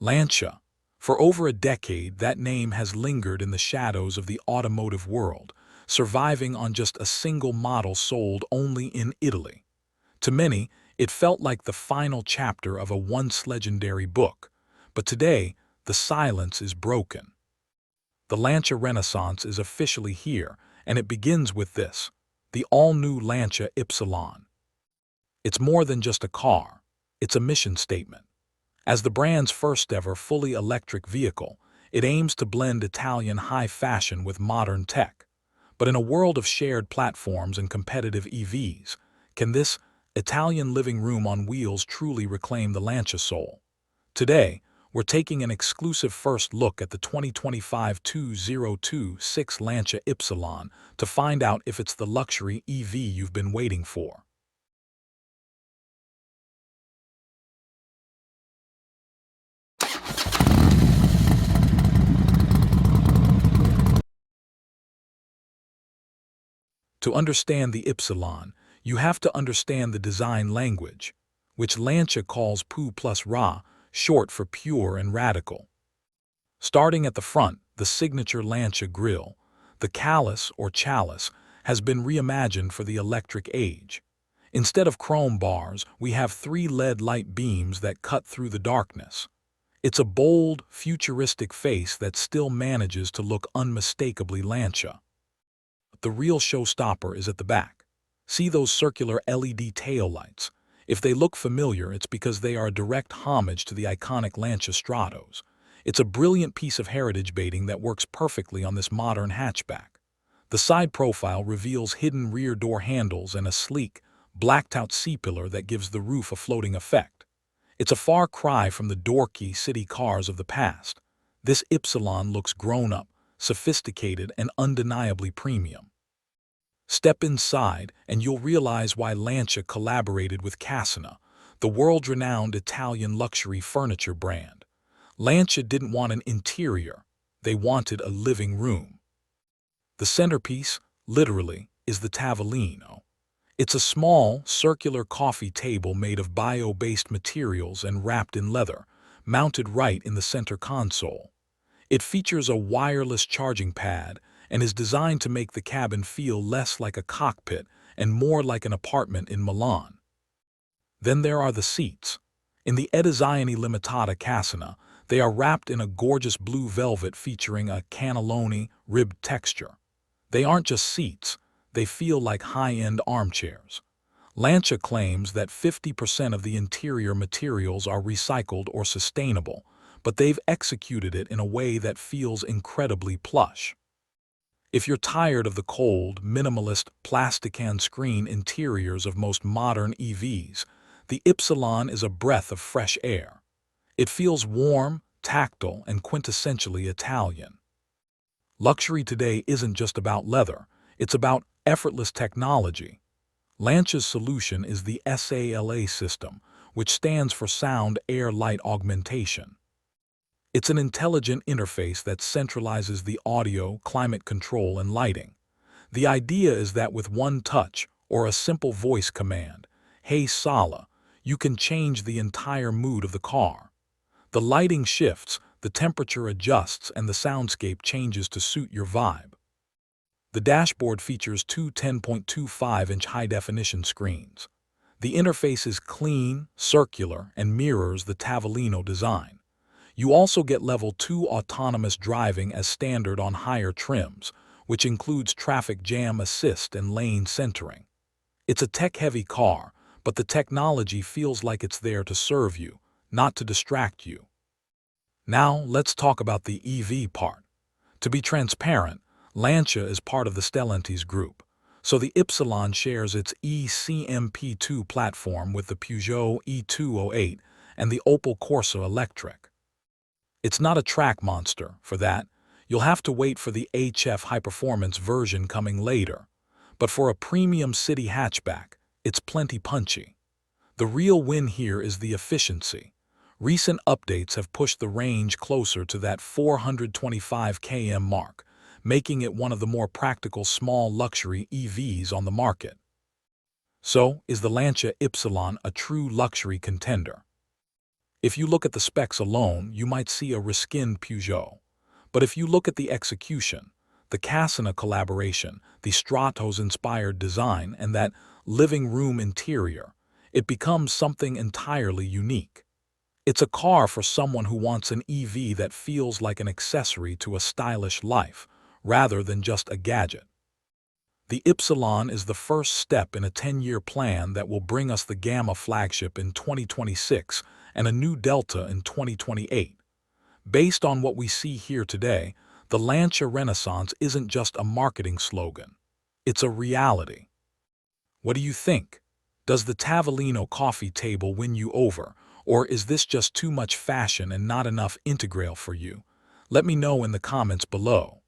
Lancia. For over a decade, that name has lingered in the shadows of the automotive world, surviving on just a single model sold only in Italy. To many, it felt like the final chapter of a once legendary book, but today, the silence is broken. The Lancia Renaissance is officially here, and it begins with this, the all-new Lancia Ypsilon. It's more than just a car, it's a mission statement. As the brand's first-ever fully electric vehicle, it aims to blend Italian high fashion with modern tech. But in a world of shared platforms and competitive EVs, can this Italian living room on wheels truly reclaim the Lancia soul? Today, we're taking an exclusive first look at the 2025 2026 Lancia Ypsilon to find out if it's the luxury EV you've been waiting for. To understand the Ypsilon, you have to understand the design language, which Lancia calls pu plus ra, short for pure and radical. Starting at the front, the signature Lancia grille, the callus or chalice, has been reimagined for the electric age. Instead of chrome bars, we have three LED light beams that cut through the darkness. It's a bold, futuristic face that still manages to look unmistakably Lancia. The real showstopper is at the back. See those circular LED taillights? If they look familiar, it's because they are a direct homage to the iconic Lancia Stratos. It's a brilliant piece of heritage baiting that works perfectly on this modern hatchback. The side profile reveals hidden rear door handles and a sleek, blacked-out C-pillar that gives the roof a floating effect. It's a far cry from the dorky city cars of the past. This Ypsilon looks grown-up, sophisticated, and undeniably premium. Step inside and you'll realize why Lancia collaborated with Cassina, the world-renowned Italian luxury furniture brand. Lancia didn't want an interior, they wanted a living room. The centerpiece, literally, is the tavolino. It's a small, circular coffee table made of bio-based materials and wrapped in leather, mounted right in the center console. It features a wireless charging pad and is designed to make the cabin feel less like a cockpit and more like an apartment in Milan. Then there are the seats. In the Edizione Limitata Cassina, they are wrapped in a gorgeous blue velvet featuring a cannelloni ribbed texture. They aren't just seats, they feel like high-end armchairs. Lancia claims that 50% of the interior materials are recycled or sustainable, but they've executed it in a way that feels incredibly plush. If you're tired of the cold, minimalist, plastican screen interiors of most modern EVs, the Ypsilon is a breath of fresh air. It feels warm, tactile, and quintessentially Italian. Luxury today isn't just about leather, it's about effortless technology. Lancia's solution is the S.A.L.A system, which stands for Sound Air Light Augmentation. It's an intelligent interface that centralizes the audio, climate control, and lighting. The idea is that with one touch, or a simple voice command, "Hey S.A.L.A," you can change the entire mood of the car. The lighting shifts, the temperature adjusts, and the soundscape changes to suit your vibe. The dashboard features two 10.25-inch high-definition screens. The interface is clean, circular, and mirrors the Tavolino design. You also get Level 2 autonomous driving as standard on higher trims, which includes traffic jam assist and lane centering. It's a tech-heavy car, but the technology feels like it's there to serve you, not to distract you. Now, let's talk about the EV part. To be transparent, Lancia is part of the Stellantis group, so the Ypsilon shares its eCMP2 platform with the Peugeot E208 and the Opel Corsa Electric. It's not a track monster, for that. You'll have to wait for the HF high-performance version coming later. But for a premium city hatchback, it's plenty punchy. The real win here is the efficiency. Recent updates have pushed the range closer to that 425 km mark, making it one of the more practical small luxury EVs on the market. So, is the Lancia Ypsilon a true luxury contender? If you look at the specs alone, you might see a reskinned Peugeot. But if you look at the execution, the Cassina collaboration, the Stratos-inspired design, and that living room interior, it becomes something entirely unique. It's a car for someone who wants an EV that feels like an accessory to a stylish life, rather than just a gadget. The Ypsilon is the first step in a 10-year plan that will bring us the Gamma flagship in 2026 and a new Delta in 2028. Based on what we see here today, the Lancia Renaissance isn't just a marketing slogan. It's a reality. What do you think? Does the Tavolino coffee table win you over, or is this just too much fashion and not enough integral for you? Let me know in the comments below.